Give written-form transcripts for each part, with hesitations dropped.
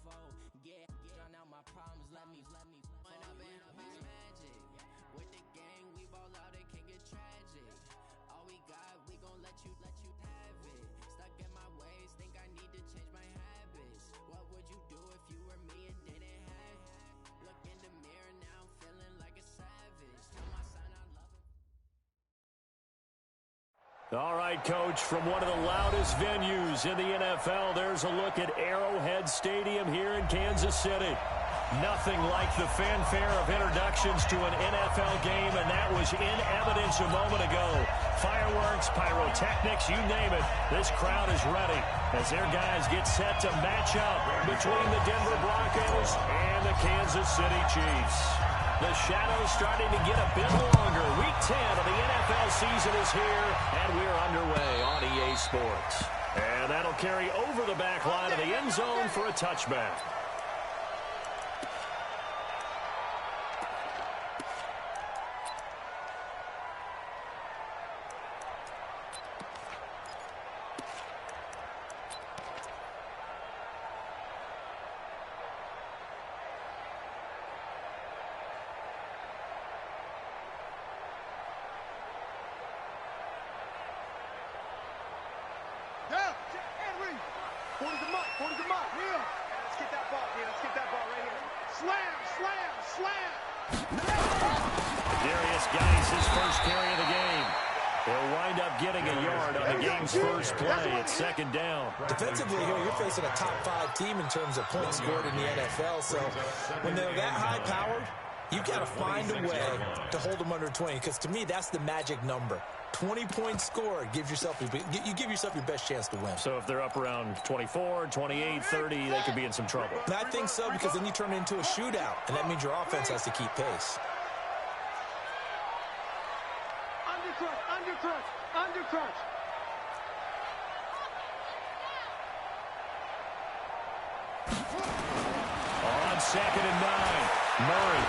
unfold. Yeah, drown out my problems, let me find up and up is magic. With the gang, we ball out, it can get tragic. All we got, we gon' let you have it. Stuck in my ways, think I need to change my habits. What would you do if you were me and didn't have it? Look in the mirror, now I'm feeling like a savage. Tell my son I love him. All right, Coach, from one of the loudest venues in the NFL, there's a look at Arrowhead Stadium here in Kansas City. Nothing like the fanfare of introductions to an NFL game, and that was in evidence a moment ago. Fireworks, pyrotechnics, you name it. This crowd is ready as their guys get set to match up between the Denver Broncos and the Kansas City Chiefs. The shadow's starting to get a bit longer. Week 10 of the NFL season is here, and we're underway on EA Sports. And that'll carry over the back line of the end zone for a touchback. Darius Geis, his first carry of the game. They'll wind up getting a yard on the game's first play. It's second down. Defensively here, you're facing a top-5 team in terms of points scored in the NFL. So when they're that high-powered, you've got to find a way to hold them under 20. Because to me, that's the magic number. 20 points scored, you give yourself your best chance to win. So if they're up around 24, 28, 30, they could be in some trouble. And I think so, because then you turn it into a shootout, and that means your offense has to keep pace. Undercut. On 2nd and 9, Murray.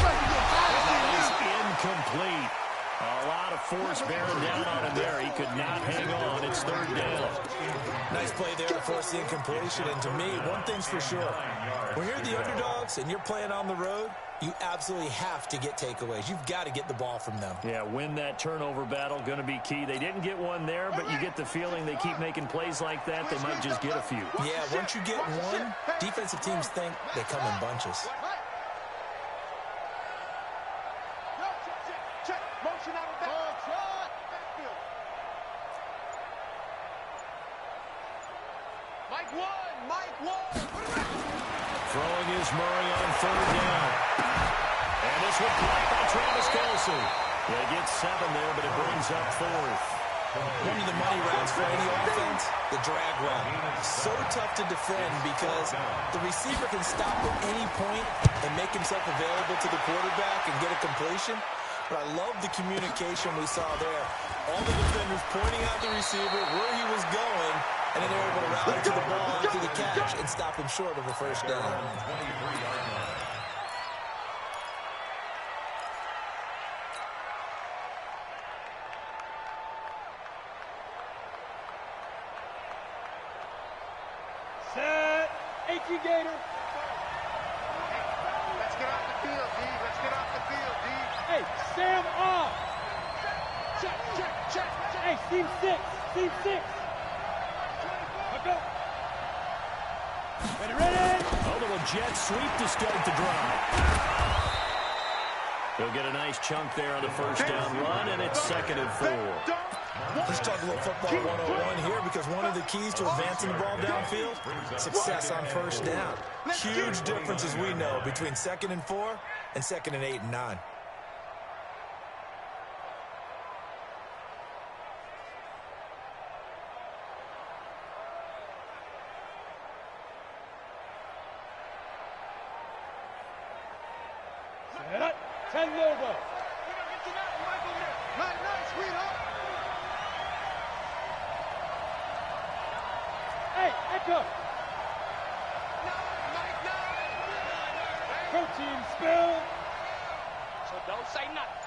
That is incomplete. A lot of force bearing down on him there. He could not hang on. It's third down. Nice play there to force the incompletion. And to me, one thing's for sure. When you're the underdogs and you're playing on the road, you absolutely have to get takeaways. You've got to get the ball from them. Yeah, win that turnover battle, going to be key. They didn't get one there, but you get the feeling they keep making plays like that, they might just get a few. Yeah, once you get one, defensive teams think they come in bunches. Throwing is Murray on third down. And this one caught by Travis Kelce. They get 7 there, but it brings up 4th. One of the money routes for any offense, the drag route. So tough to defend because the receiver can stop at any point and make himself available to the quarterback and get a completion. But I love the communication we saw there. All the defenders pointing out the receiver, where he was going, and then they were able to rally to the ball after the catch and stop him short of a first down. Set. H.E. Gator. Let's get off the field, D. Let's get off the field, D. Hey, Sam off. Check. Hey, Steve 6. Let's go. Ready. A little jet sweep to start the drive. They'll get a nice chunk there on the first down run, and it's 2nd and 4. Let's talk a little football 101 here, because one of the keys to advancing the ball downfield, success on first down. Huge difference, as we know, between 2nd and 4 and 2nd and 8 and 9. Ten over. Hey, Echo. Protein spill. So don't say nothing.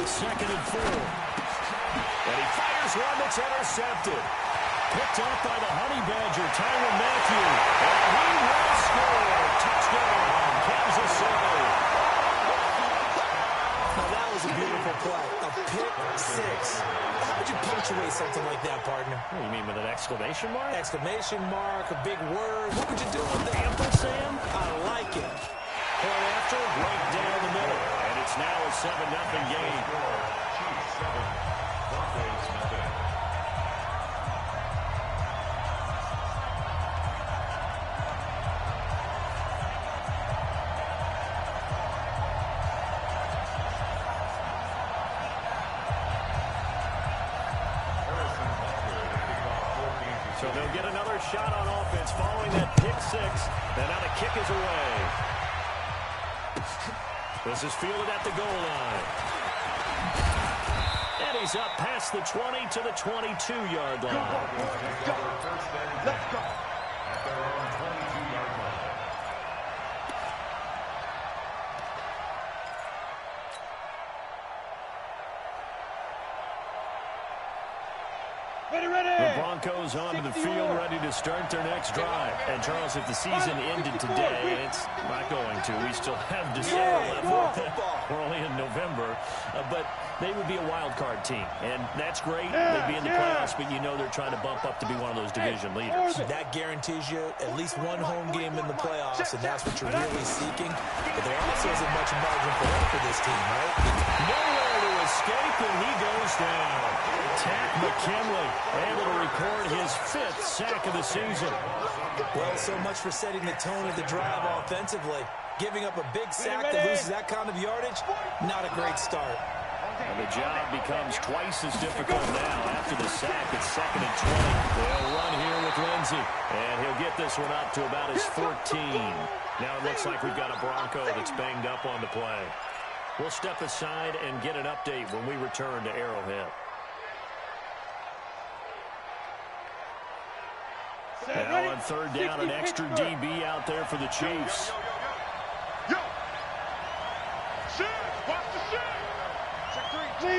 Second and 4. And he fires one that's intercepted. Picked up by the Honey Badger, Tyrann Mathieu. And he will score. Touchdown, Kansas City. Now that was a beautiful play. A pick six. How would you punctuate something like that, partner? What do you mean, with an exclamation mark? Exclamation mark, a big word. What would you do with that? Ampersand? I like it. Point after, right down the middle. And it's now a 7-0 game. So they'll get another shot on offense following that pick six. And now the kick is away. This is fielded at the goal line. And he's up past the 20 to the 22-yard line. Let's go. At their own 22-yard line. The Broncos onto the field, ready to start their next drive. And, Charles, if the season ended today, it's not going to. We still have December left. We're only in November. But they would be a wild card team. And that's great. They'd be in the playoffs, but you know they're trying to bump up to be one of those division leaders. That guarantees you at least one home game in the playoffs, and that's what you're really seeking. But there also isn't much margin for error for this team, right? Nowhere to escape, and he goes down. Takk McKinley able to record his 5th sack of the season. Well, so much for setting the tone of the drive offensively. Giving up a big sack that loses that kind of yardage, not a great start. And the job becomes twice as difficult now. After the sack, it's 2nd and 20. They'll run here with Lindsey, and he'll get this one up to about his 14. Now it looks like we've got a Bronco that's banged up on the play. We'll step aside and get an update when we return to Arrowhead. Now on 3rd down, an extra DB out there for the Chiefs. Yo. Shit. Watch the shit. Check 3.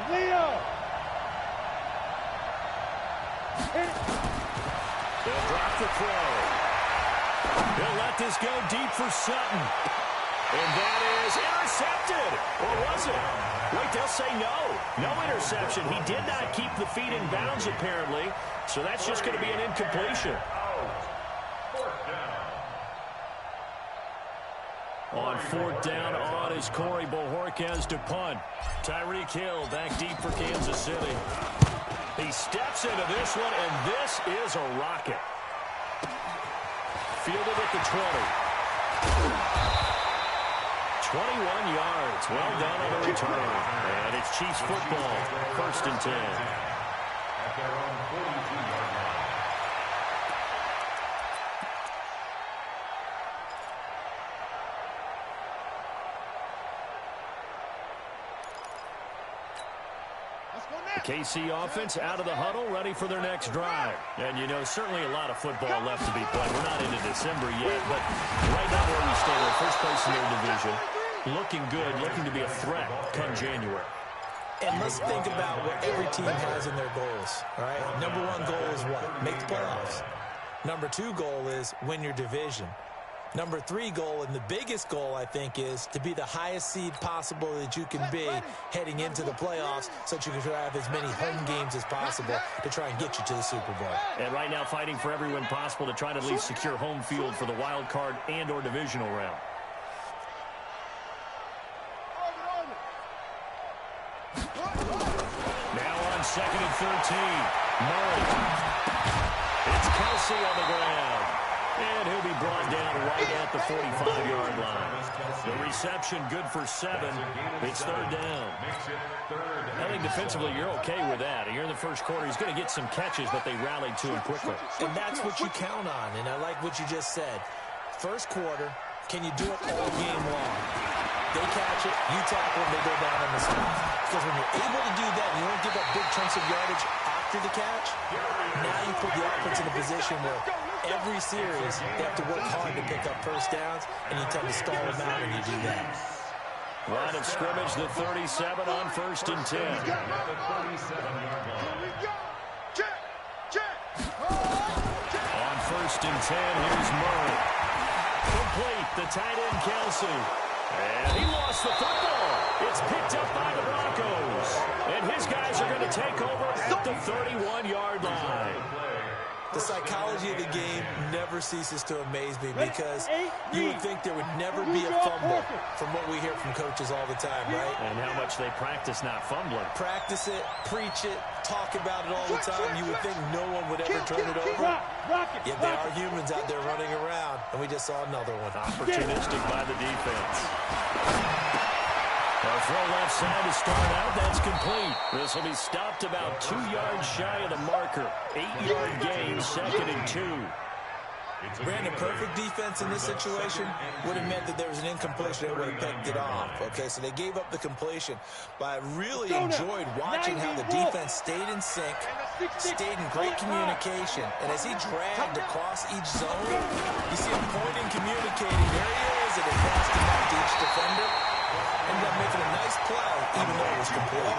Leo. They'll drop the throw. They'll let this go deep for Sutton. And that is intercepted. Or was it? Wait, they'll say no. No interception. He did not keep the feet in bounds, apparently. So that's just going to be an incompletion. On 4th down, on is Corey Bojorquez to punt. Tyreek Hill back deep for Kansas City. He steps into this one, and this is a rocket. Fielded at the 20. 21 yards. Well done on the return. And it's Chiefs football. 1st and 10. At their own 42-yard line. KC offense out of the huddle, ready for their next drive. And, you know, certainly a lot of football left to be played. We're not into December yet, but right now where we stand, we're first place in their division. Looking good, looking to be a threat come January. And let's think about what every team has in their goals, all right? Number 1 goal is what? Make the playoffs. Number 2 goal is win your division. Number 3 goal, and the biggest goal, I think, is to be the highest seed possible that you can be heading into the playoffs so that you can have as many home games as possible to try and get you to the Super Bowl. And right now fighting for every win possible to try to at least secure home field for the wild card and or divisional round. Now on 2nd and 13. Murray. It's Kelsey on the ground. And he'll be brought down right at the 45-yard line. The reception good for 7. It's 3rd down. I think defensively you're okay with that. Here in the first quarter, he's going to get some catches, but they rallied to him quickly. And that's what you count on, and I like what you just said. First quarter, can you do it all game long? They catch it, you tackle them, they go down on the spot. Because when you're able to do that, and you don't give up big chunks of yardage after the catch, now you put the offense in a position where every series they have to work hard to pick up first downs, and you tend to stall them out when you do that. Line of scrimmage, the 37 on 1st and 10. At the 37-yard line. On 1st and 10, here's Murray. Complete, the tight end, Kelsey. And he lost the football. It's picked up by the Broncos. And his guys are going to take over at the 31-yard line. The psychology of the game never ceases to amaze me because you would think there would never be a fumble from what we hear from coaches all the time, right? And how much they practice not fumbling. Practice it, preach it, talk about it all the time. You would think no one would ever turn it over. Yet there are humans out there running around, and we just saw another one. Opportunistic by the defense. A throw left side to start out. That's complete. This will be stopped about 2 yards shy of the marker. 8-yard gain, 2nd and 2. Brandon, perfect defense in this situation would have meant that there was an incompletion. They would have picked it off. Okay, so they gave up the completion. But I really enjoyed watching how the defense stayed in sync, stayed in great communication. And as he dragged across each zone, you see him pointing, communicating. There he is, and it passed him out to each defender. Ended up making a nice play, even though it was complete.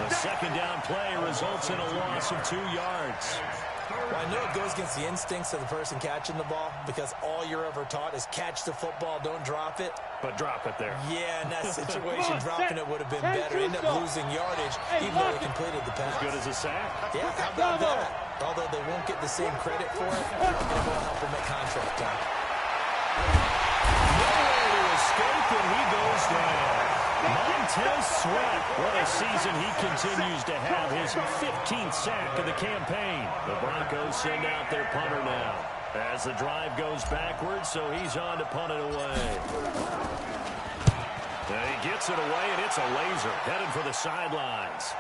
The second down play results in a loss of 2 yards. Well, I know it goes against the instincts of the person catching the ball because all you're ever taught is catch the football, don't drop it. But drop it there. Yeah, in that situation, dropping it would have been better. Ended up losing yardage, even though he completed the pass. As good as a sack. Yeah, how about that? Although they won't get the same credit for it, it will help him at contract time. Nowhere to escape, and he goes down. Montez Sweat, what a season he continues to have, his 15th sack of the campaign. The Broncos send out their punter now as the drive goes backwards, so he's on to punt it away. And he gets it away, and it's a laser headed for the sidelines.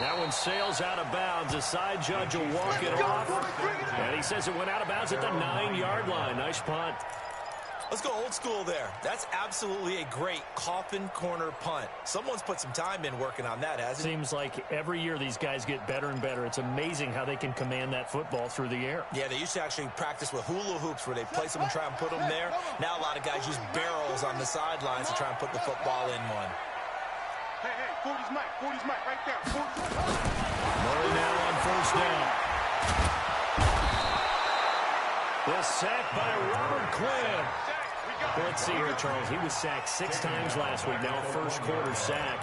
That one sails out of bounds. The side judge will walk it off, and he says it went out of bounds at the 9-yard line. Nice punt. Let's go old school there. That's absolutely a great coffin corner punt. Someone's put some time in working on that, hasn't it? Seems like every year these guys get better and better. It's amazing how they can command that football through the air. Yeah, they used to actually practice with hula hoops where they place them and try and put them there. Now a lot of guys use barrels on the sidelines to try and put the football in one. Hey, 40's Mike, right there. 40's Mike. Murray now on 1st down. The sack by Robert Quinn. Let's see here, Charles. He was sacked 6 times last week. Now a first-quarter sack.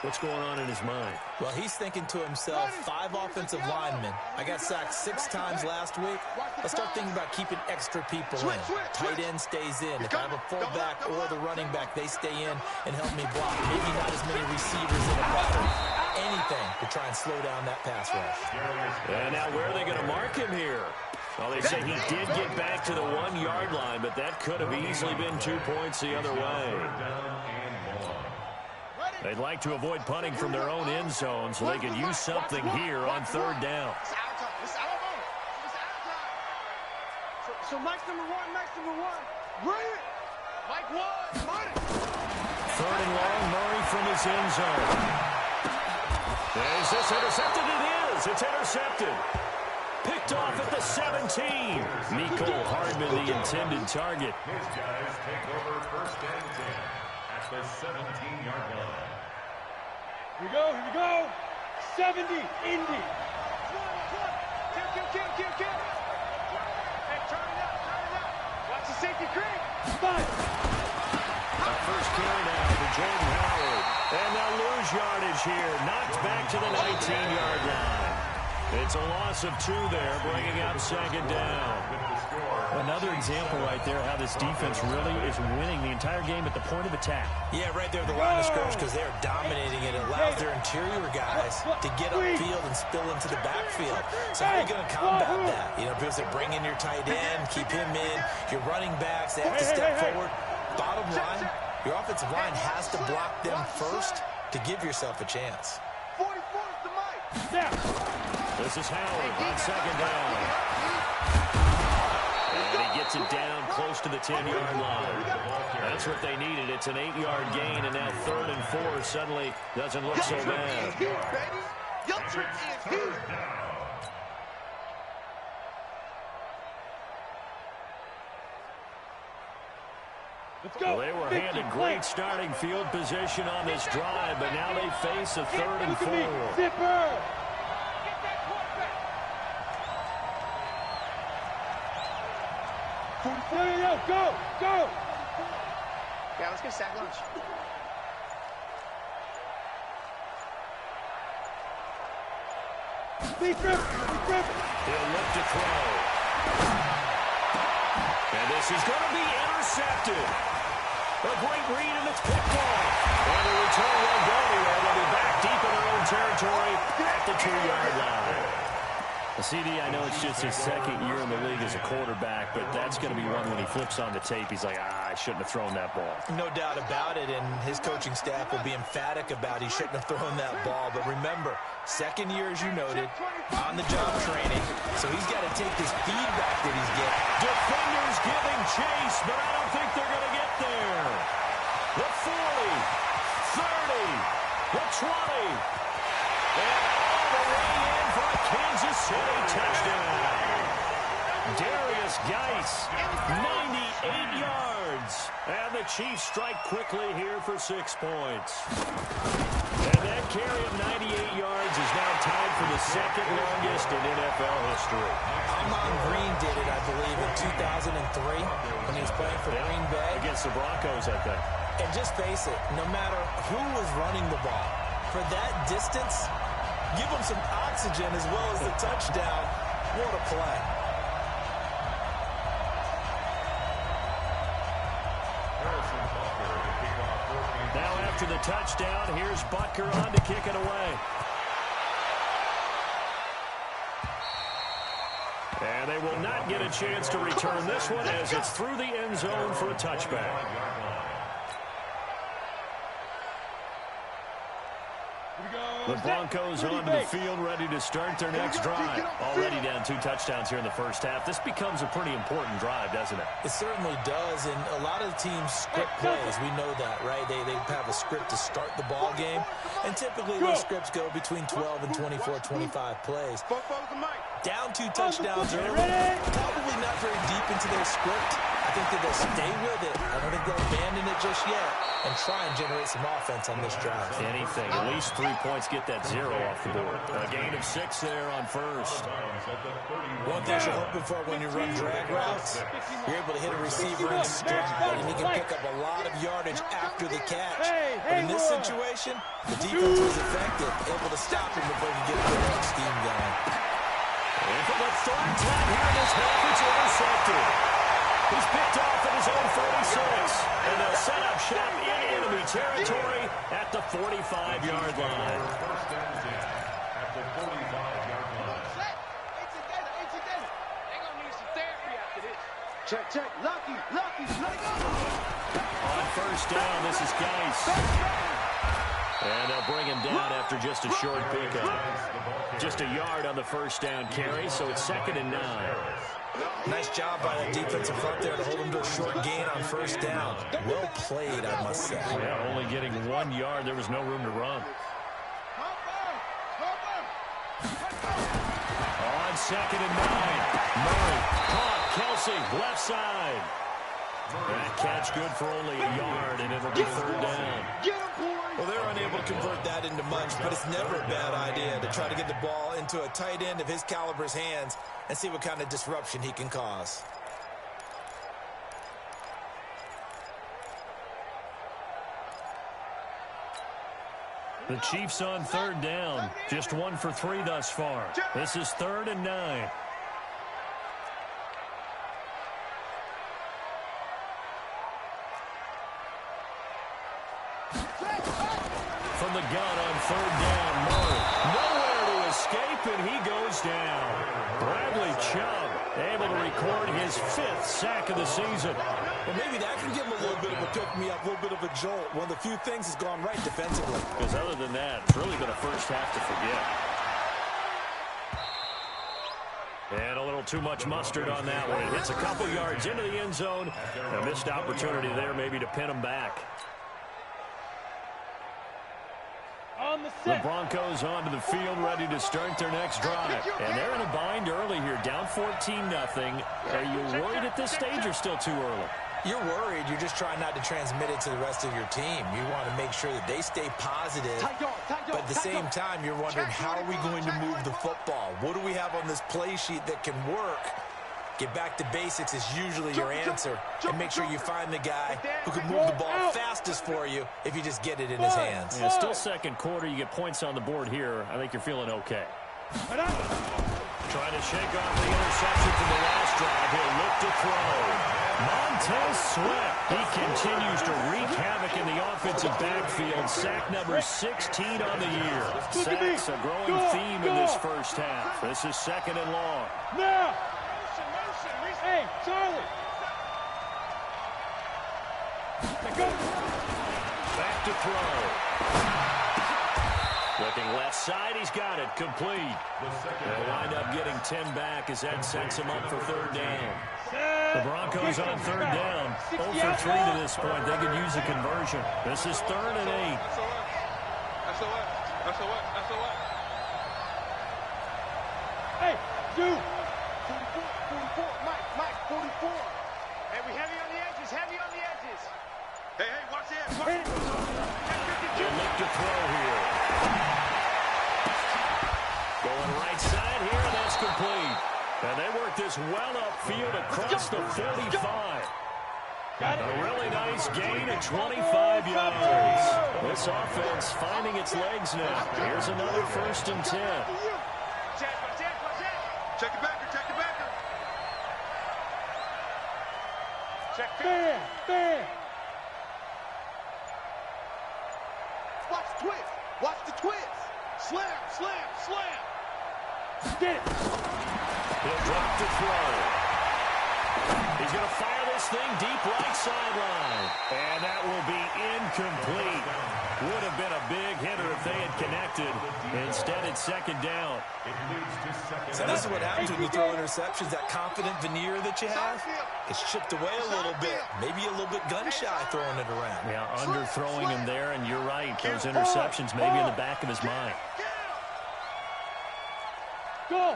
What's going on in his mind? Well, he's thinking to himself, 5 offensive linemen. I got sacked 6 times last week. Let's start thinking about keeping extra people in. Tight end stays in. If I have a fullback or the running back, they stay in and help me block. Maybe not as many receivers in a pattern. Anything to try and slow down that pass rush. And now where are they going to mark him here? Well, they say he did get back to the 1-yard line, but that could have easily been 2 points the other way. They'd like to avoid punting from their own end zone so they could use something here on 3rd down. So Mike's number one. Bring it. Mike 1. Money. 3rd and long, Murray from his end zone. Is this intercepted? It is. It's intercepted. Picked off at the 17. Mecole Hardman, the intended target. His guys take over 1st and 10 at the 17-yard line. Here we go. 70, Indy. Kill. Hey, turn it up. Watch the safety creep. Spot. First carry now for Jordan Howard. And they'll lose yardage here. Knocked back to the 19-yard line. It's a loss of 2 there, bringing up 2nd down. Another example right there how this defense really is winning the entire game at the point of attack. Yeah, right there at the line of scrimmage because they're dominating it. It allows their interior guys to get upfield and spill into the backfield. So how are you going to combat that? You know, people say bring in your tight end, keep him in. Your running backs, they have to step forward. Bottom line, your offensive line has to block them first to give yourself a chance. 44 is the Mike. This is Howard on 2nd down. And he gets it down close to the 10-yard line. That's what they needed. It's an 8-yard gain, and now 3rd and 4 suddenly doesn't look so bad. Your trick is here. Well, they were handed great starting field position on this drive, but now they face a 3rd and 4. Zipper! Go! Go! Yeah, let's get sack lunch. He'll look to throw. And this is going to be intercepted. A great read, and it's picked off. And the return won't go anywhere. They'll be back deep in their own territory at the 2-yard line. CD, I know it's just his 2nd year in the league as a quarterback, but that's going to be one when he flips on the tape. He's like, I shouldn't have thrown that ball. No doubt about it, and his coaching staff will be emphatic about he shouldn't have thrown that ball. But remember, 2nd year, as you noted, on-the-job training, so he's got to take this feedback that he's getting. Defenders giving chase, but I don't think they're going to get there. The 40, 30, the 20, and all the way in for a Kansas City touchdown. Darius Geis, 98 yards. And the Chiefs strike quickly here for 6 points. And that carry of 98 yards is now tied for the 2nd longest in NFL history. Ahman Green did it, I believe, in 2003 when he was playing for Green Bay. Against the Broncos, I think. And just face it, no matter who was running the ball, for that distance, give them some oxygen as well as the touchdown. What a play. Now after the touchdown, here's Butker on to kick it away. And they will not get a chance to return this one as it's through the end zone for a touchback. The Broncos onto the field, ready to start their next drive. Already down 2 touchdowns here in the first half. This becomes a pretty important drive, doesn't it? It certainly does, and a lot of the teams script plays. We know that, right? They have a script to start the ball game, and typically those scripts go between 12 and 24, 25 plays. Down 2 touchdowns early, probably not very deep into their script. I think that they'll stay with it. I don't think they'll abandon it just yet and try and generate some offense on this drive. Anything, at least 3 points, get that 0 off the board. A gain of 6 there on first. One thing you're hoping for when you run drag routes, you're able to hit a receiver in stride, and he can pick up a lot of yardage after the catch. But in this situation, the defense was effective, able to stop him before he could get a good run scheme going. And for the 3rd time here in this half, it's intercepted. He's picked off at his own 46. And they'll set up shop in enemy territory at the 45-yard line. At the 45-yard line. They're going to need some therapy after this. Check. Lucky. On first down, this is Geis. And they'll bring him down after just a short pickup. Just a yard on the first down carry, so it's 2nd and 9. Nice job by the defensive front there to hold him to a short gain on first down. Well played, I must say. Yeah, only getting 1 yard. There was no room to run. On 2nd and 9. Murray caught. Kelsey, left side. That catch good for only a yard, and it'll be 3rd down. Well, they're unable to convert that into much, but it's never a bad idea to try to get the ball into a tight end of his caliber's hands and see what kind of disruption he can cause. The Chiefs on 3rd down. Just 1 for 3 thus far. This is 3rd and 9. From the gun on 3rd down, Murray. Nowhere to escape, and he goes down. Bradley Chubb able to record his 5th sack of the season. Well, maybe that can give him a little bit of a pick-me-up, a little bit of a jolt. One of the few things has gone right defensively. Because other than that, it's really been a first half to forget. And a little too much mustard on that one. It hits a couple yards into the end zone. A missed opportunity there maybe to pin him back. The Broncos onto the field, ready to start their next drive. And they're in a bind early here, down 14-0. Are you worried at this stage or still too early? You're worried. You're just trying not to transmit it to the rest of your team. You want to make sure that they stay positive. But at the same time, you're wondering, how are we going to move the football? What do we have on this play sheet that can work? Get back to basics is usually your answer. And make sure you find the guy who can move the ball fastest for you if you just get it in his hands. Yeah, still second quarter. You get points on the board here. I think you're feeling okay. Trying to shake off the interception from the last drive. He'll look to throw. Montez Sweat. He continues to wreak havoc in the offensive backfield. Sack number 16 on the year. Sacks a growing theme in this first half. This is second and long. Now! Hey, Charlie! Back to throw. Looking left side, he's got it. Complete. They'll wind up getting 10 back as that sets him up for third down. The Broncos on third down. 0 for 3 to this point. They could use a conversion. This is 3rd and 8. Hey, dude! 44, Mike, 44. Hey, we heavy on the edges, Hey, watch the edge. They'll look to throw here. Going right side here, and that's complete. And they work this well upfield across the 45. A really nice gain of 25 yards. This offense finding its legs now. Here's another 1st and 10. Check it backer. Check bam. Watch the twist. Slam. Get it. He'll drop to throw. He's going to fire this thing deep right sideline. And that will be incomplete. Would have been a big hitter if they had connected. Instead, it's 2nd down. So this is what happens when you throw interceptions. That confident veneer that you have, it's chipped away a little bit. Maybe a little bit gun-shy throwing it around. Yeah, underthrowing him there, and you're right. Those interceptions maybe in the back of his mind. Go!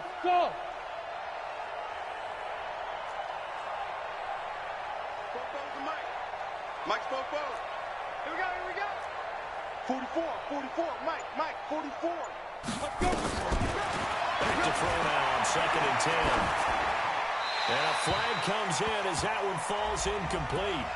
Mike's Fofo. Here we go. 44, Mike, 44. Let's go. Back to throw now on 2nd and 10. And a flag comes in as that one falls incomplete.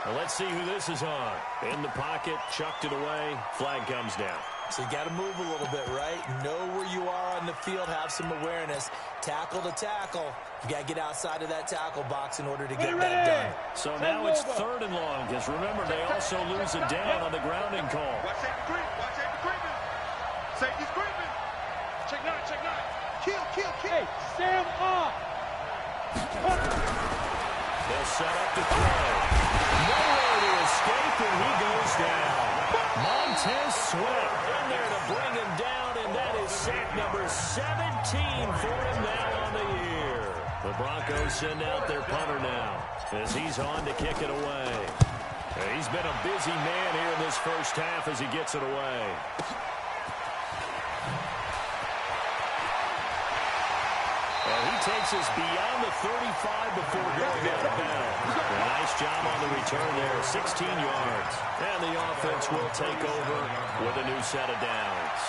Well, let's see who this is on. In the pocket, chucked it away, flag comes down. So you got to move a little bit, right? Know where you are on the field, have some awareness. Tackle to tackle. You got to get outside of that tackle box in order to get that done. So now it's 3rd and long, because remember, they also lose a down on the grounding call. Watch safety creeping. Safety's creeping. Check 9. Kill. Hey, Sam off. They'll set up to throw. Nowhere to escape, and he goes down. Montez Sweat in there to bring him down, and that is sack number 17 for him now on the year. The Broncos send out their punter now as he's on to kick it away. He's been a busy man here in this first half as he gets it away. And he takes us beyond the 35 before going out of bounds. A nice job on the return there, 16 yards. And the offense will take over with a new set of downs.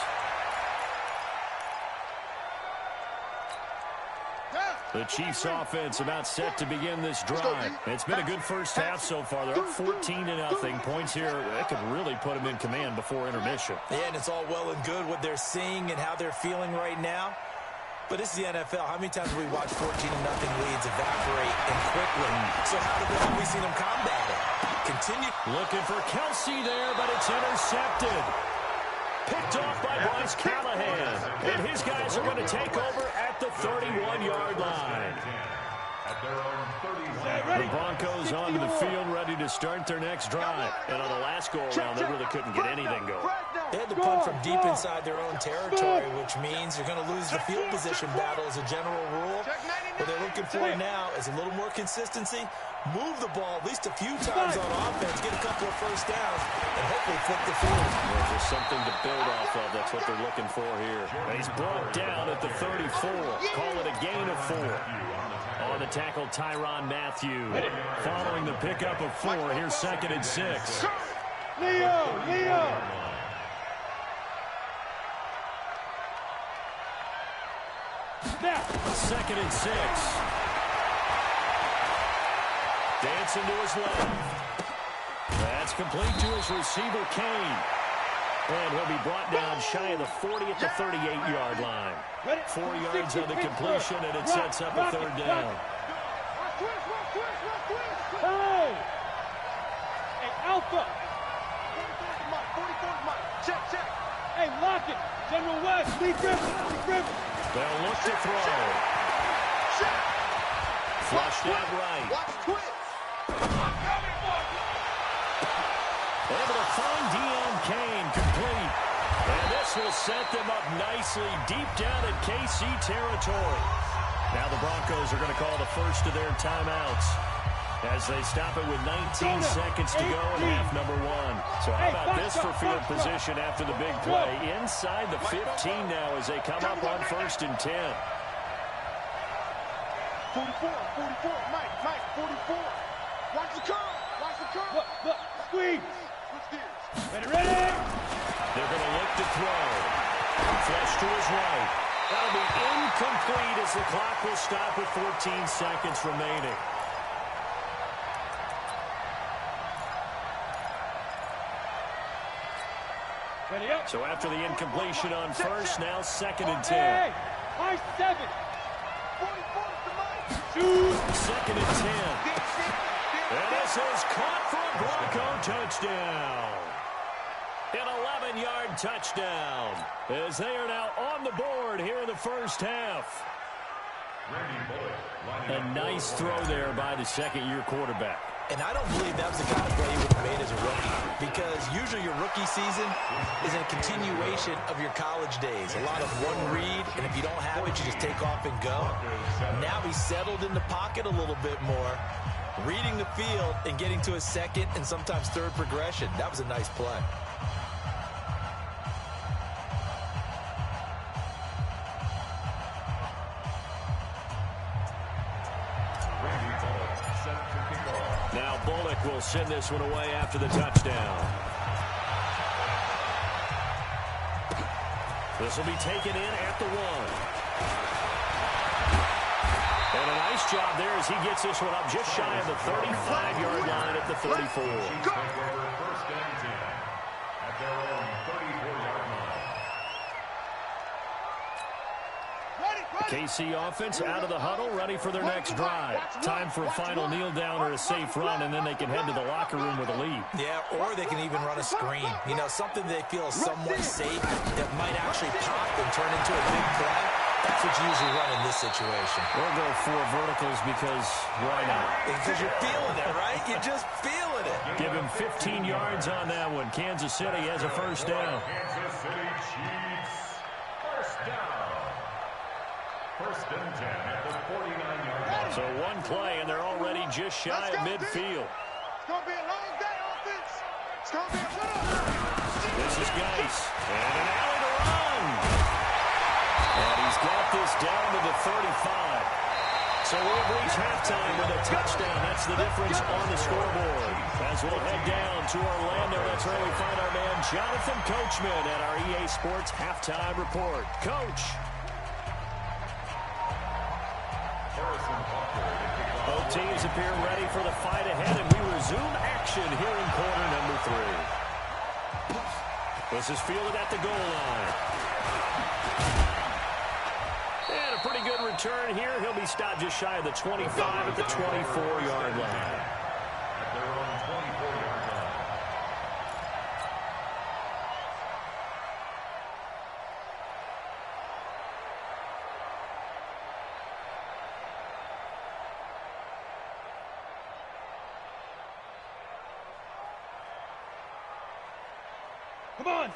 The Chiefs offense about set to begin this drive. It's been a good first half so far. They're up 14-0. Points here, that could really put them in command before intermission. Yeah, and it's all well and good what they're seeing and how they're feeling right now. But this is the NFL. How many times have we watched 14-0 leads evaporate and quickly? So how have we seen them combat it? Continue. Looking for Kelsey there, but it's intercepted. Picked off by Bryce Callahan. And his guys are going to take over at the 31-yard line. The Broncos onto the field, ready to start their next drive. And on the last go-around, they really couldn't get anything going. They had to punt from deep inside their own territory, which means you're going to lose the field position battle as a general rule. What they're looking for now is a little more consistency, move the ball at least a few times on offense, get a couple of first downs, and hopefully flip the field. Well, there's something to build off of. That's what they're looking for here. And he's brought down at the 34. Call it a gain of 4. On the tackle, Tyrann Mathieu. Following the pickup of 4, here's 2nd and 6. Leo! Snap! 2nd and 6. Dancing to his left. That's complete to his receiver, Kane. And he'll be brought down shy of the 40 at the 38-yard line. 4 yards on the completion, and it sets up a 3rd down. Hey! Hey, Alpha! 44's mine. Check. Hey, lock it. General West, Lee Griffin. They'll look to throw. Flushed out right. Watch twist. Able to find Deon Cain, complete. And this will set them up nicely deep down in KC territory. Now the Broncos are going to call the first of their timeouts as they stop it with 19 seconds to go in half number 1. So how about this for field position after the big play? Inside the 15 now as they come up on 1st and 10. 44, Mike, 44. Watch the curve. Look, squeeze. Ready. They're going to look to throw. Flush to his right. That'll be incomplete as the clock will stop with 14 seconds remaining. Ready up. So after the incompletion on 1st, now 2nd and 10. Hey, high 7. 44 to Mike. 2nd and 10. And this is caught for a Bronco touchdown. An 11-yard touchdown as they are now on the board here in the first half. A nice throw there by the second-year quarterback. And I don't believe that was the kind of play you would have made as a rookie, because usually your rookie season is a continuation of your college days. A lot of one read, and if you don't have it, you just take off and go. Now he's settled in the pocket a little bit more, reading the field and getting to a second and sometimes third progression. That was a nice play. Now Bullock will send this one away after the touchdown. This will be taken in at the 1. And a nice job there as he gets this one up just shy of the 35-yard line at the 34. First and 10 at their own 34-yard line. KC offense out of the huddle, ready for their next drive. Time for a final kneel down or a safe run, and then they can head to the locker room with a lead. Yeah, or they can even run a screen. You know, something they feel is somewhat safe that might actually pop and turn into a big play. That's what you usually run in this situation. We'll go 4 verticals because why not? Because you're feeling it, right? You're just feeling it. Give him 15 yards on that one. Kansas City has a first down. Kansas City Chiefs. First down. First and 10 at the 49-yard line. So one play, and they're already just shy of midfield. It's going to be a long day, offense. It's going to be a good. This is Geis. And an alley to run. And he's got this down to the 35. So we'll reach halftime with a touchdown. That's the difference on the scoreboard. As we'll head down to Orlando, that's where we find our man Jonathan Coachman at our EA Sports Halftime Report. Coach. Both teams appear ready for the fight ahead, and we resume action here in quarter number 3. This is fielded at the goal line. And a pretty good return here. He'll be stopped just shy of the 25 at the 24-yard line. At their own 24-yard line.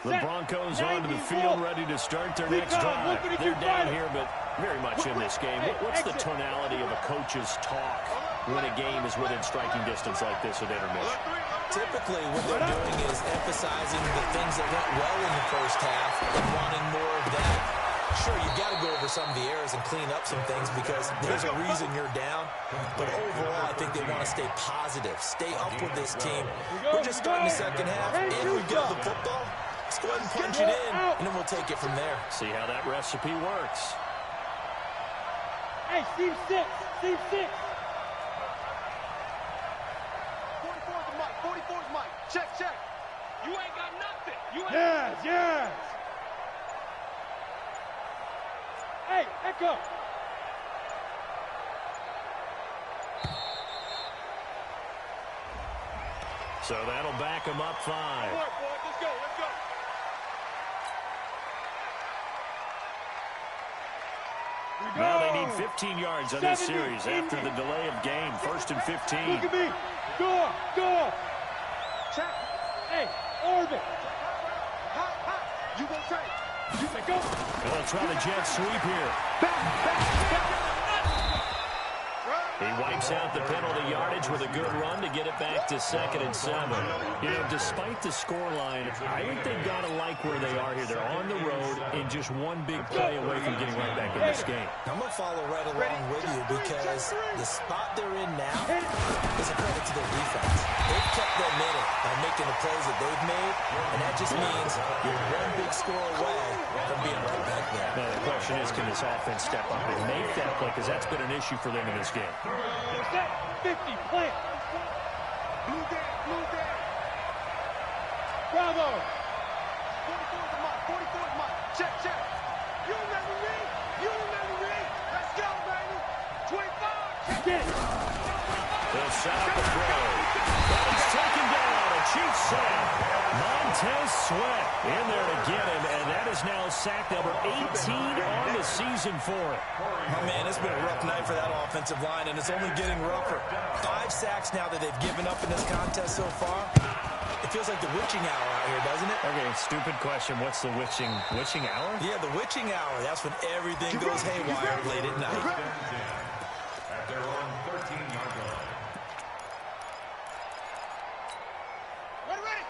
The Broncos onto the field, ready to start their next drive. They're down here, but Very much in this game. What's the tonality of a coach's talk when a game is within striking distance like this at intermission? Typically, what they're doing is emphasizing the things that went well in the first half and wanting more of that. Sure, you've got to go over some of the errors and clean up some things because there's a reason you're down. But overall, I think they want to stay positive, stay up with this team. We're just starting the second half, and we've got the football. Let's go ahead and punch it in, and then we'll take it from there. See how that recipe works. Hey, Steve 6. Steve 6. 44's Mike. 44's Mike. Check, check. You ain't got nothing. You ain't Yes. Hey, Echo. So that'll back them up 5. Let's go, let's go. Now they need 15 yards on this series after the delay of game. 1st and 15. Look at me. Go. Check. Hey, Orbit. Hot. You go tight. You say go. They'll try the jet sweep here. Back. He wipes out the penalty yardage with a good run to get it back to 2nd and 7. You know, despite the scoreline, I think they've got to like where they are here. They're on the road and just one big play away from getting right back in this game. I'm going to follow right along with you because the spot they're in now is a credit to their defense. They've kept them in it by making the plays that they've made, and that just means you're one big score away from being right back there. Now, the question is, can this offense step up and make that play? Because that's been an issue for them in this game. Set 50, plant. Blue down. Bravo. 44's Mike. Check. You remember me? Let's go, baby. 25. Get it. They'll set up a throw. He's taken down. A Chiefs sack. Montez Sweat in there to get him, and that is now sack number 18 on the season for him. Oh, man, it's been a rough night for that offensive line, and it's only getting rougher. 5 sacks now that they've given up in this contest so far. It feels like the witching hour out here, doesn't it? Okay, stupid question. What's the witching hour? Yeah, the witching hour. That's when everything goes haywire late at night. At their own 13-yard line.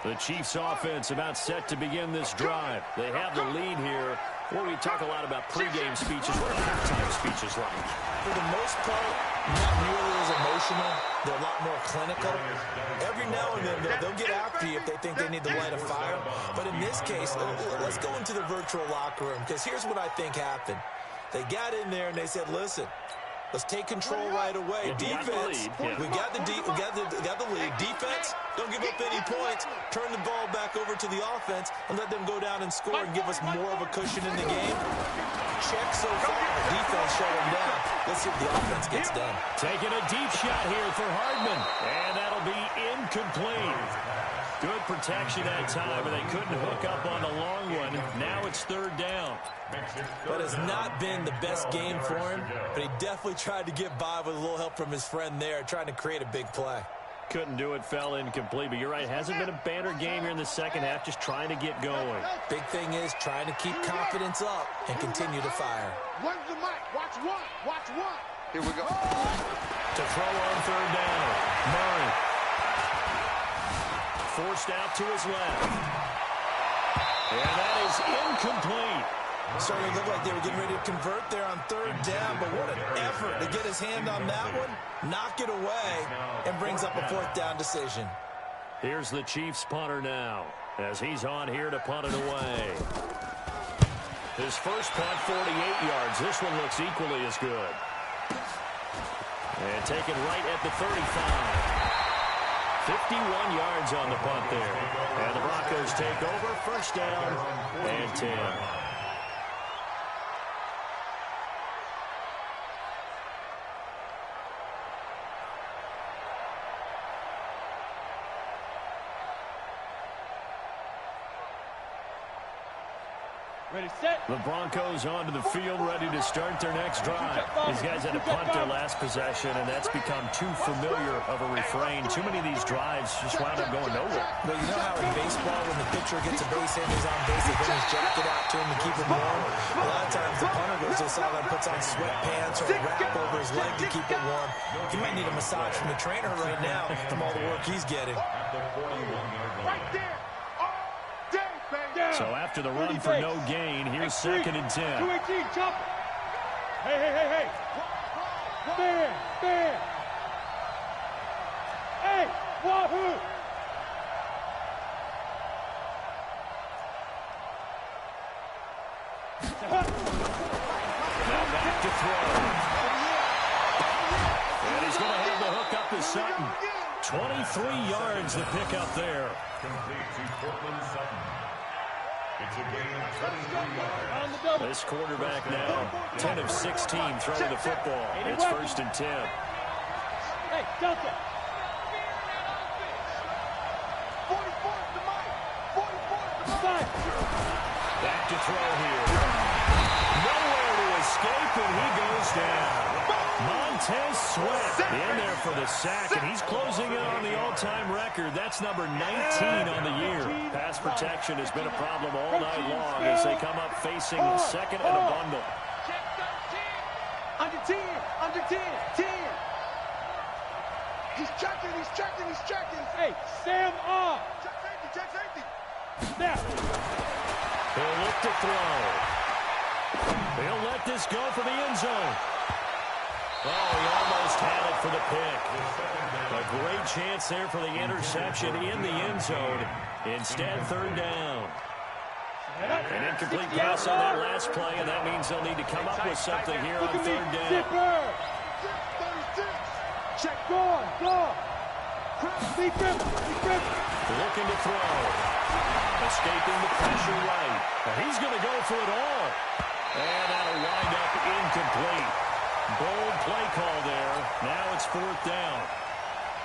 The Chiefs offense about set to begin this drive. They have the lead here. Where we talk a lot about pregame speeches. What are halftime speeches like? For the most part, not nearly as emotional. They're a lot more clinical. Every now and then, they'll get after you if they think they need to light a fire. But in this case, let's go into the virtual locker room, because here's what I think happened. They got in there and they said, listen, let's take control right away. Defense, we got the lead. Defense, don't give up any points. Turn the ball back over to the offense and let them go down and score and give us more of a cushion in the game. Check so far. Defense shut them down. Let's see if the offense gets done. Taking a deep shot here for Hardman, and that'll be incomplete. Good protection that time, but they couldn't hook up on the long one. Now it's 3rd down. But it's not been the best game for him, but he definitely tried to get by with a little help from his friend there, trying to create a big play. Couldn't do it, fell incomplete, but you're right, hasn't been a banner game here in the second half, just trying to get going. Big thing is trying to keep confidence up and continue to fire. Run the mic. Watch one. Here we go. To throw on 3rd down, Murray. Forced out to his left. And that is incomplete. Starting to look like they were getting ready to convert there on 3rd down, but what an effort to get his hand on that one, knock it away, and brings up a 4th down decision. Here's the Chiefs punter now, as he's on here to punt it away. His first punt, 48 yards. This one looks equally as good. And taken right at the 35. 51 yards on the punt there. And the Broncos take over, 1st down and 10. Ready, set. The Broncos onto the field, ready to start their next drive. These guys had to punt their last possession, and that's become too familiar of a refrain. Too many of these drives just wound up going nowhere. Well, you know how in baseball, when the pitcher gets a base hit, he's on base, they put his jacket out to him to keep him warm. A lot of times the punter goes to the sideline, puts on sweatpants or a wrap over his leg to keep it warm. He might need a massage from the trainer right now from all the work he's getting. Right there. So after the run for no gain, here's 2nd and 10. 218, chop. Hey. Man. Hey, wahoo. Now back to throw. And he's going to have the hook up to Sutton. 23 yards the pickup there. Complete to Cortland Sutton. It's a gain of 23 yards. On the double. This quarterback now 10 of 16 throwing the football. It's 1st and 10. Hey, Delta. 44 to Mike. 44 to Mike. Back to throw here. Nowhere to escape, and he goes down. Montez Sweat in there for the sack, and he's closing in on the all-time record. That's number 19 on the year. Pass protection has been a problem all night long as they come up facing 2nd and a bundle. Under 10. 10. He's checking. Hey, Sam off. Check safety. Snap. He'll look to throw. He'll let this go for the end zone. Oh, he almost had it for the pick. A great chance there for the interception in the end zone. Instead, 3rd down. An incomplete pass on that last play, and that means they'll need to come up with something here on 3rd down. Zipper. Check, go. Deep rip. Looking to throw. Escaping the pressure right. And he's going to go for it all. And that'll wind up incomplete. Bold play call there. Now it's 4th down.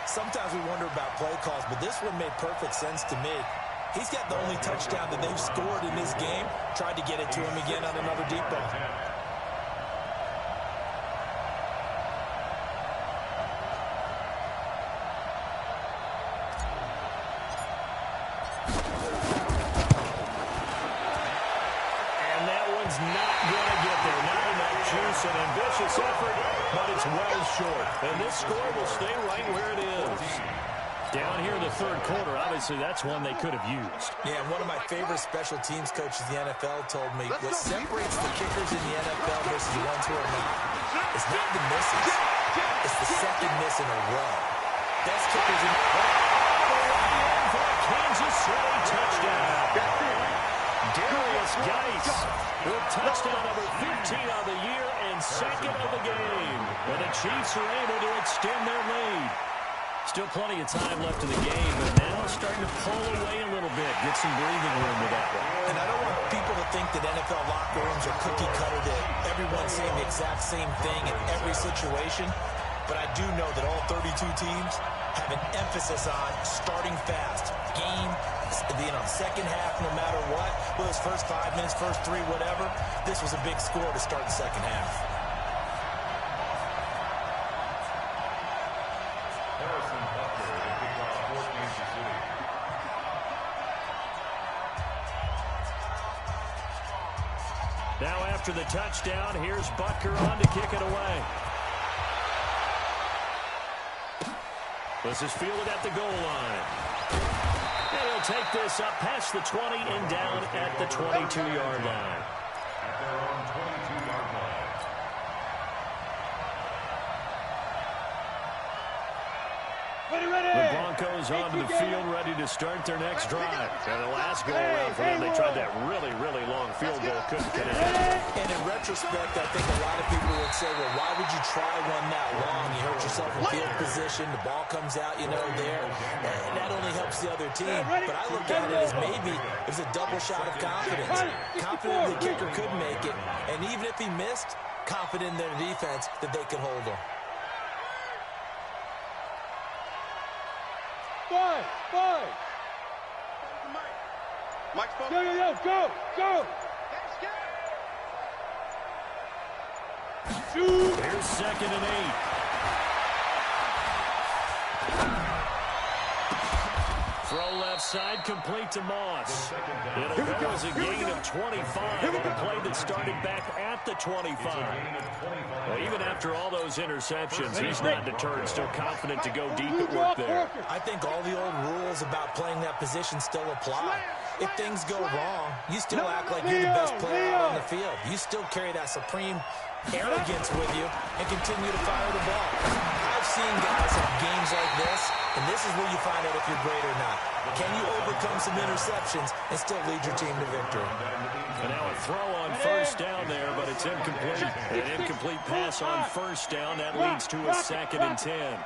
Sometimes we wonder about play calls, but this one made perfect sense to me. He's got the only touchdown that they've scored in this game. Tried to get it to him again on another deep ball. And that one's not going to get there. Not enough juice. An ambitious effort, but it's well short. And this score will stay right where it is. Down here in the 3rd quarter, obviously that's one they could have used. Yeah, one of my favorite special teams coaches in the NFL told me what separates the kickers in the NFL versus the ones who are not is not the misses. It's the 2nd miss in a row. Best kickers in the for a Kansas City touchdown. Darius Geis with touchdown number 15 on the year and 2nd of the game. And the Chiefs are able to extend their lead. Still plenty of time left in the game, but now starting to pull away a little bit. Get some breathing room with that one. And I don't want people to think that NFL locker rooms are cookie cutter, that everyone's saying the exact same thing in every situation. But I do know that all 32 teams have an emphasis on starting fast. Game, second half, no matter what. Whether it's first 5 minutes, first 3, whatever. This was a big score to start the second half. Now after the touchdown, here's Butker on to kick it away. This is fielded at the goal line. And he'll take this up past the 20 and down at the 22-yard line. At their own 22-yard line. The Broncos onto the field, ready to start their next drive. And the last go-around for them, they tried that really, really long field goal, couldn't connect. And in retrospect, I think a lot of people would say, well, why would you try one that long? You hurt yourself in field position, the ball comes out, there. And that only helps the other team. But I look at it as maybe it was a double shot of confidence. Confident the kicker could make it. And even if he missed, confident in their defense that they could hold him. Five. Mike's Go. Here's 2nd and 8. Throw left side, complete to Moss. It'll go as a gain of 25 on a play that started back at the 25. Well, even after all those interceptions, he's not deterred, still confident to go deep at work there. I think all the old rules about playing that position still apply. If things go wrong, you still act like you're the best player out on the field. You still carry that supreme arrogance with you and continue to fire the ball. I've seen guys have games like this, and this is where you find out if you're great or not. Can you overcome some interceptions and still lead your team to victory? And now a throw on 1st down there, but it's incomplete. An incomplete pass on 1st down. That leads to a 2nd and 10.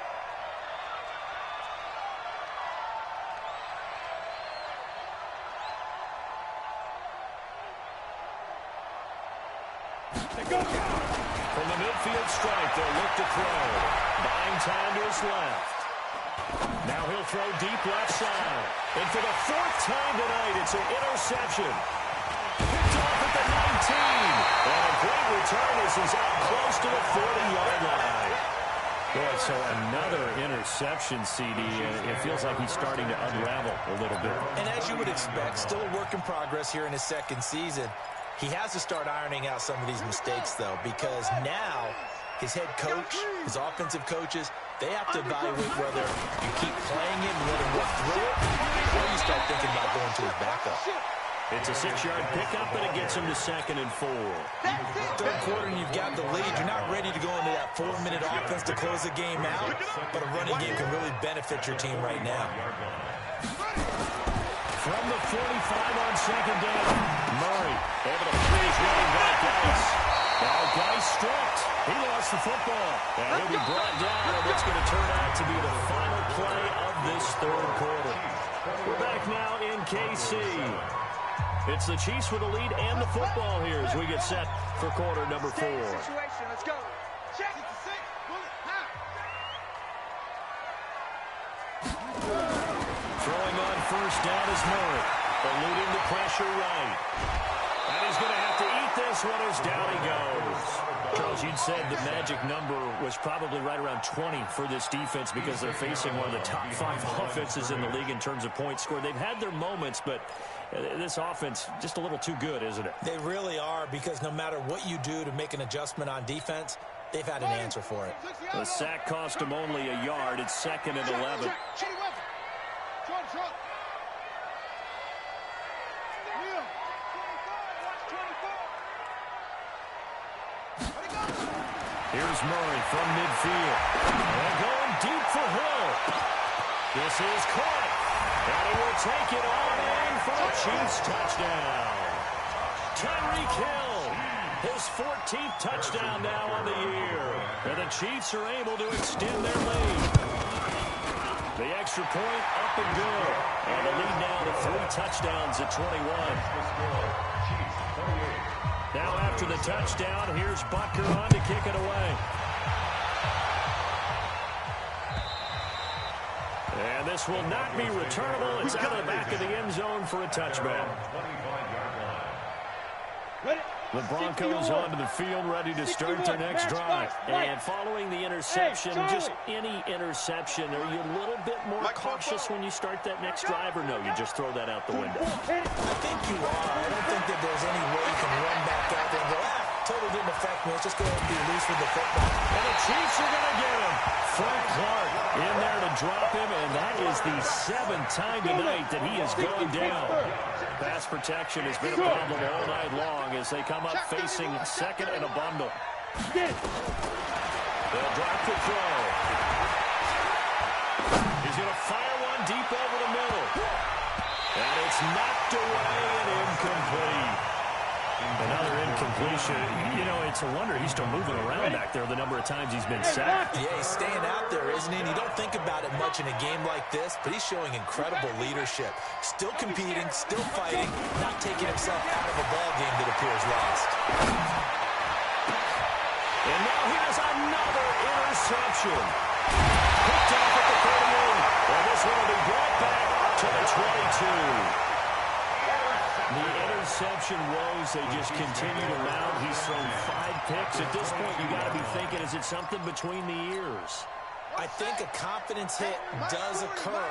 From the midfield stripe, they'll look to throw. Buying time to his left. Now he'll throw deep left side. And for the 4th time tonight, it's an interception. Picked off at the 19. And a great return as he's out close to the 40-yard line. Boy, so another interception, CD. It feels like he's starting to unravel a little bit. And as you would expect, still a work in progress here in his 2nd season. He has to start ironing out some of these mistakes, though, because now his head coach, his offensive coaches, they have to evaluate whether you keep playing it and let him work through it, or you start thinking about going to his backup. It's a 6-yard pickup, and it gets him to 2nd and 4. 3rd quarter, and you've got the lead. You're not ready to go into that 4-minute offense to close the game out, but a running game can really benefit your team right now. From the 45 on 2nd down, Murray able to freeze running back Geis. Now Geis stripped. He lost the football. And he'll be brought down on what's going to turn out to be the final play of this 3rd quarter. We're back now in KC. It's the Chiefs with the lead and the football here as we get set for quarter number 4. Let's go. Check. Throwing on 1st down is Murray, eluding the pressure right. And he's going to have to eat this one as down he goes. Charles, you'd said the magic number was probably right around 20 for this defense because they're facing one of the top 5 offenses in the league in terms of points scored. They've had their moments, but this offense just a little too good, isn't it? They really are, because no matter what you do to make an adjustment on defense, they've had an answer for it. The sack cost him only a yard. It's 2nd and 11. Here's Murray from midfield. And going deep for Hill. This is caught. And he will take it all in for a Chiefs touchdown. Tyreek Hill, his 14th touchdown now on the year. And the Chiefs are able to extend their lead. The extra point up and good. And the lead now to 3 touchdowns at 21. Now after the touchdown, here's Butker on to kick it away. And this will not be returnable. It's out of the back of the end zone for a touchback. The Broncos onto the field, ready to start their next drive. And following the interception, just any interception, are you a little bit more cautious when you start that next drive, or no, you just throw that out the window? I think you are. I don't think that there's any way you can run back out there and go, totally didn't affect me. Let's just go ahead and be loose with the football. And the Chiefs are going to get him. Frank Clark in there to drop him, and that is the 7th time tonight that he has gone down. Pass protection has been a problem all night long as they come up facing 2nd and a bundle. They'll drop the throw. He's going to fire one deep over the middle. And it's knocked away and incomplete. Another incompletion. You know, it's a wonder he's still moving around back there the number of times he's been sacked. Yeah, he's staying out there, isn't he? And you don't think about it much in a game like this, but he's showing incredible leadership. Still competing, still fighting, not taking himself out of a ball game that appears lost. And now here's another interception. Picked off at the 38. And this one will be brought back to the 22. The interception woes, they just continue to mount. He's thrown 5 picks. At this point, you got to be thinking, is it something between the ears? I think a confidence hit does occur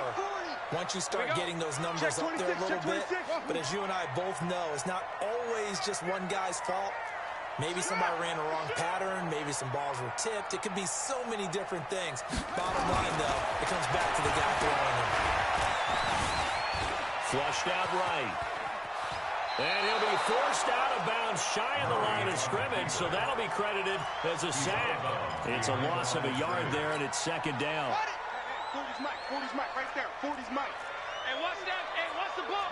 once you start getting those numbers up there a little bit. But as you and I both know, it's not always just one guy's fault. Maybe somebody ran a wrong pattern. Maybe some balls were tipped. It could be so many different things. Bottom line, though, it comes back to the guy throwing them. Flushed out right. And he'll be forced out of bounds shy of the line of scrimmage, so that'll be credited as a sack. It's a loss of a yard there, and it's second down. 40's Mike. 40's Mike right there. 40's Mike. Hey, what's that? Hey, what's the ball?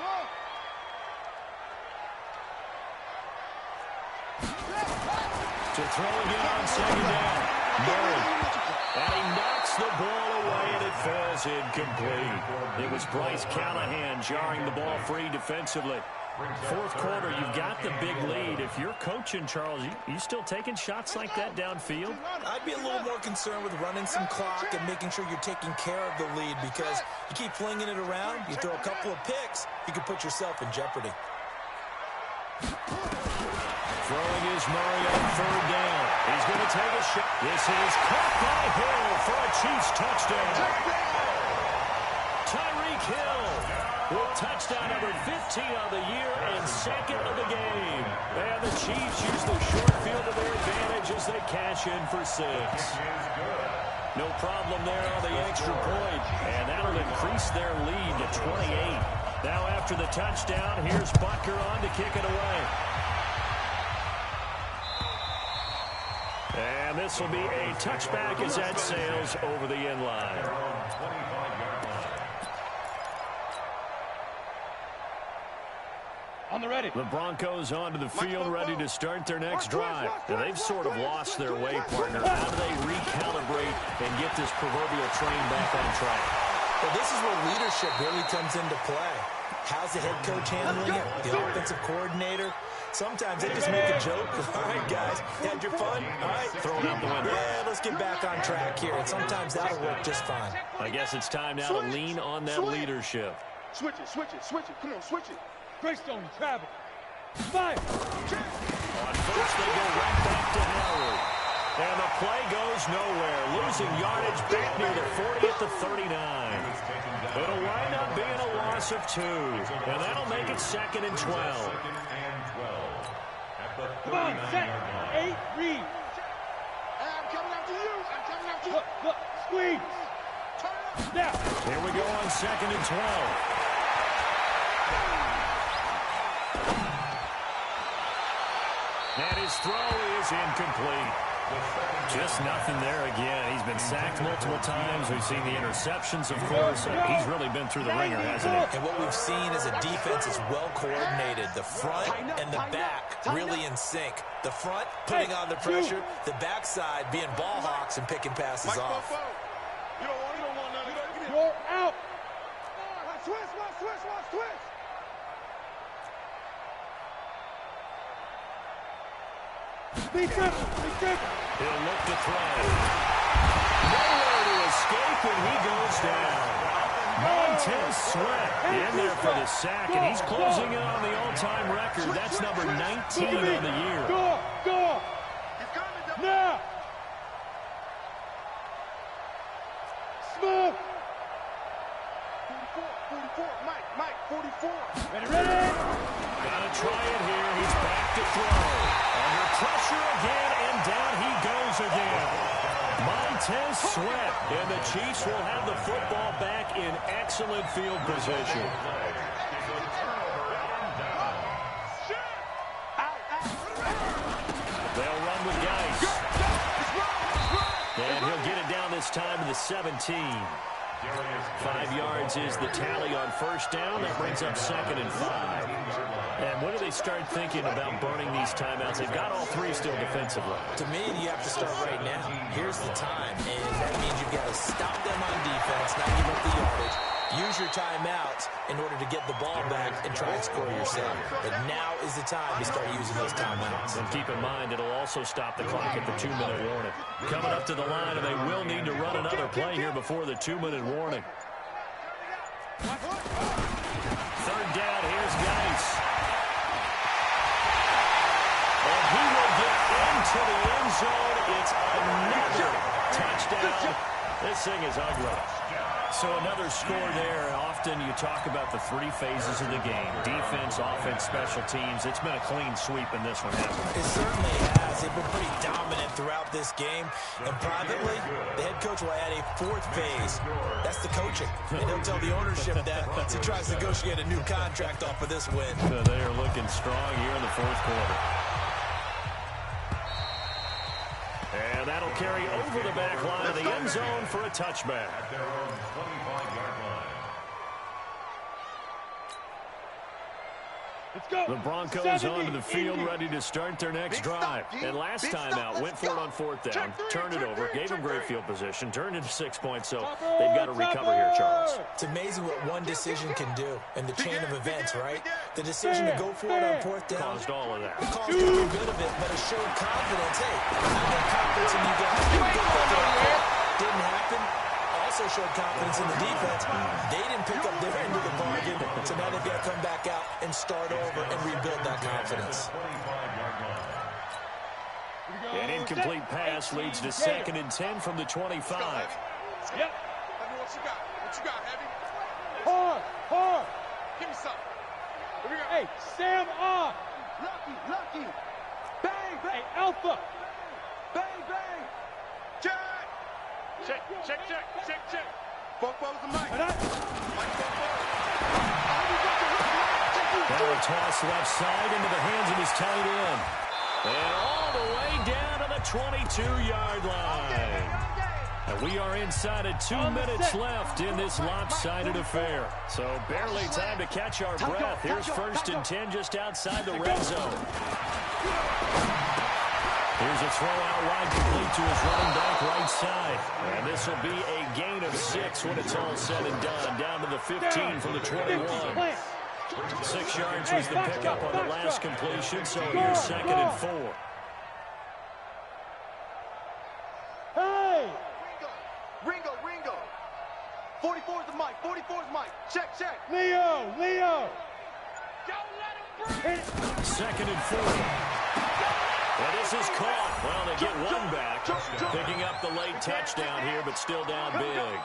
To throw again on second down. Murray. And he knocks the ball away, and it falls incomplete. It was Bryce Callahan jarring the ball free defensively. Fourth quarter, you've got the big lead. If you're coaching, Charles, you still taking shots like that downfield? I'd be a little more concerned with running some clock and making sure you're taking care of the lead, because you keep flinging it around, you throw a couple of picks, you can put yourself in jeopardy. Throwing is Murray on third down. He's going to take a shot. This is caught by Hill for a Chiefs touchdown. Tyreek Hill with touchdown number 15 of the year and second of the game. And the Chiefs use the short field to their advantage as they cash in for 6. No problem there on the extra point, and that'll increase their lead to 28. Now after the touchdown, here's Butker on to kick it away. And this will be a touchback as that sails over the end line. On the ready. The Broncos onto the field, ready to start their next drive. And they've sort of lost their way, partner. How do they recalibrate and get this proverbial train back on track? Well, this is where leadership really comes into play. How's the head coach handling it? The offensive coordinator? Sometimes they just make a joke. All right, guys, had your fun? All right, throw it out the window. Yeah, let's get back on track here. And sometimes that'll work just fine. I guess it's time now to lean on that leadership. Switch it, switch it, switch it. Come on, switch it. Greystone, travel. Fire. On first, they go right back to Howard. And the play goes nowhere. Losing yardage back near the 40 at the 39. It'll wind up being a loss of 2. And that'll make it second and 12. Come on, set. 8, read. I'm coming after you. I'm coming after you. Look, squeeze. Now. Here we go on second and 12. And his throw is incomplete. Just nothing there again. He's been sacked multiple times. We've seen the interceptions, of course. He's really been through the ringer, hasn't he? And what we've seen is a defense is well coordinated. The front and the back really in sync. The front putting on the pressure. The backside being ball hawks and picking passes off. You don't want none of that. You're out. Watch twist, watch twist, watch twist. Be triple, be triple. He'll look to throw. Nowhere to escape, and he goes down. Montez Sweat in there for the sack, and he's closing in on the all-time record. That's number 19 on the year. Go. Now. Smooth. 44, Mike, 44. Ready. Gotta try it here. He's back to throw. Under pressure again, and down he goes again. Montez Sweat, and the Chiefs will have the football back in excellent field position. They'll run with Geis. And he'll get it down this time to the 17. 5 yards is the tally on first down. That brings up second and 5. And when do they start thinking about burning these timeouts? They've got all 3 still defensively. To me, you have to start right now. Here's the time, and that means you've got to stop them on defense, not give up the yardage. Use your timeouts in order to get the ball back and try and score yourself. But now is the time to start using those timeouts. And keep in mind, it'll also stop the clock at the 2-minute warning. Coming up to the line, and they will need to run another play here before the 2-minute warning. Third down, here's Geis. to the end zone. It's another touchdown. This thing is ugly. So another score there. Often you talk about the three phases of the game. Defense, offense, special teams. It's been a clean sweep in this one, hasn't it? It certainly has. They've been pretty dominant throughout this game. And privately, the head coach will add a fourth phase. That's the coaching. And he'll tell the ownership that as he tries to negotiate a new contract off of this win. So they are looking strong here in the fourth quarter. And that'll carry over the back line of the end zone for a touchback. At their own 25-yard line. Let's go. The Broncos onto the field, ready to start their next drive. And last time out, went for it on fourth down, turned it over, gave them great field position, turned into 6 points, so they've got to recover here, Charles. It's amazing what one decision can do in the chain of events, right? The decision to go for it on fourth down Caused all of that. caused every bit of it, but it showed confidence. Hey, I got confidence in you guys. Didn't happen. Also showed confidence in the defense. They didn't pick up their end of the bargain, so now they've got to come back out and start over and rebuild that confidence. An incomplete pass leads to 2nd and 10 from the 25. Yep. What you got? What you got, Heavy? Hard. Give me something. Here we go. Hey, Sam on. Lucky. Bang. Hey, Alpha. Bang. Check. Football's the mic. And I... Now a toss left side into the hands of his tight end. And all the way down to the 22-yard line. And we are inside of 2 minutes left in this lopsided affair. So barely time to catch our breath. Here's 1st and 10 just outside the red zone. Here's a throw out wide, complete to his running back right side. And this will be a gain of 6 when it's all said and done. Down to the 15 from the 21. 6 yards was the pickup on the last completion, so here's 2nd and 4. Hey! Ringo. 44's the mic. Check. Leo! Don't let him breathe. 2nd and 4. Well, this is caught. Well, they get one back. Picking up the late touchdown here, but still down big.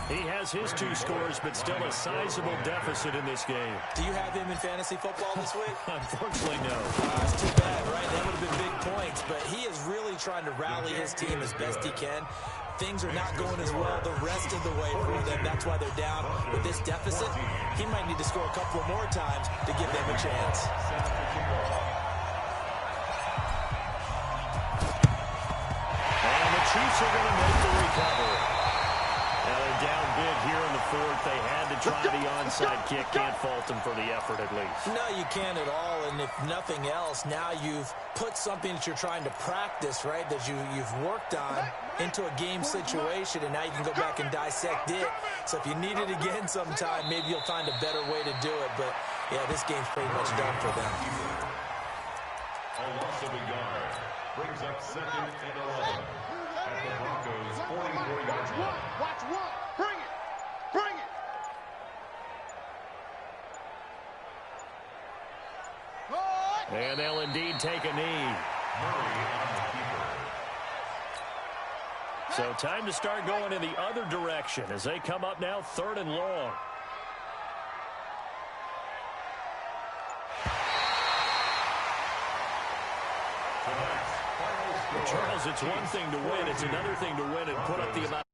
He has his 2 scores, but still a sizable deficit in this game. Do you have him in fantasy football this week? Unfortunately, no. It's too bad, right? That would have been big points, but he is really trying to rally his team as best he can. Things are not going as well the rest of the way for them. That's why they're down. With this deficit, he might need to score a couple of more times to give them a chance. And the Chiefs are going to make the recovery. Now they're down big here in the 4th. They had to try the onside kick. Can't fault them for the effort at least. No, you can't at all. And if nothing else, now you've put something that you're trying to practice, right, that you've worked on into a game situation, and now you can go back and dissect it. So if you need it again sometime, maybe you'll find a better way to do it. But, yeah, this game's pretty much done for them. A loss of a yard brings up 2nd and 11 at the Broncos' 44-yard line. Watch one. Bring it. And they'll indeed take a knee. Murray on the keeper. So time to start going in the other direction as they come up now 3rd and long. Charles, it's one thing to win. It's another thing to win and put up the amount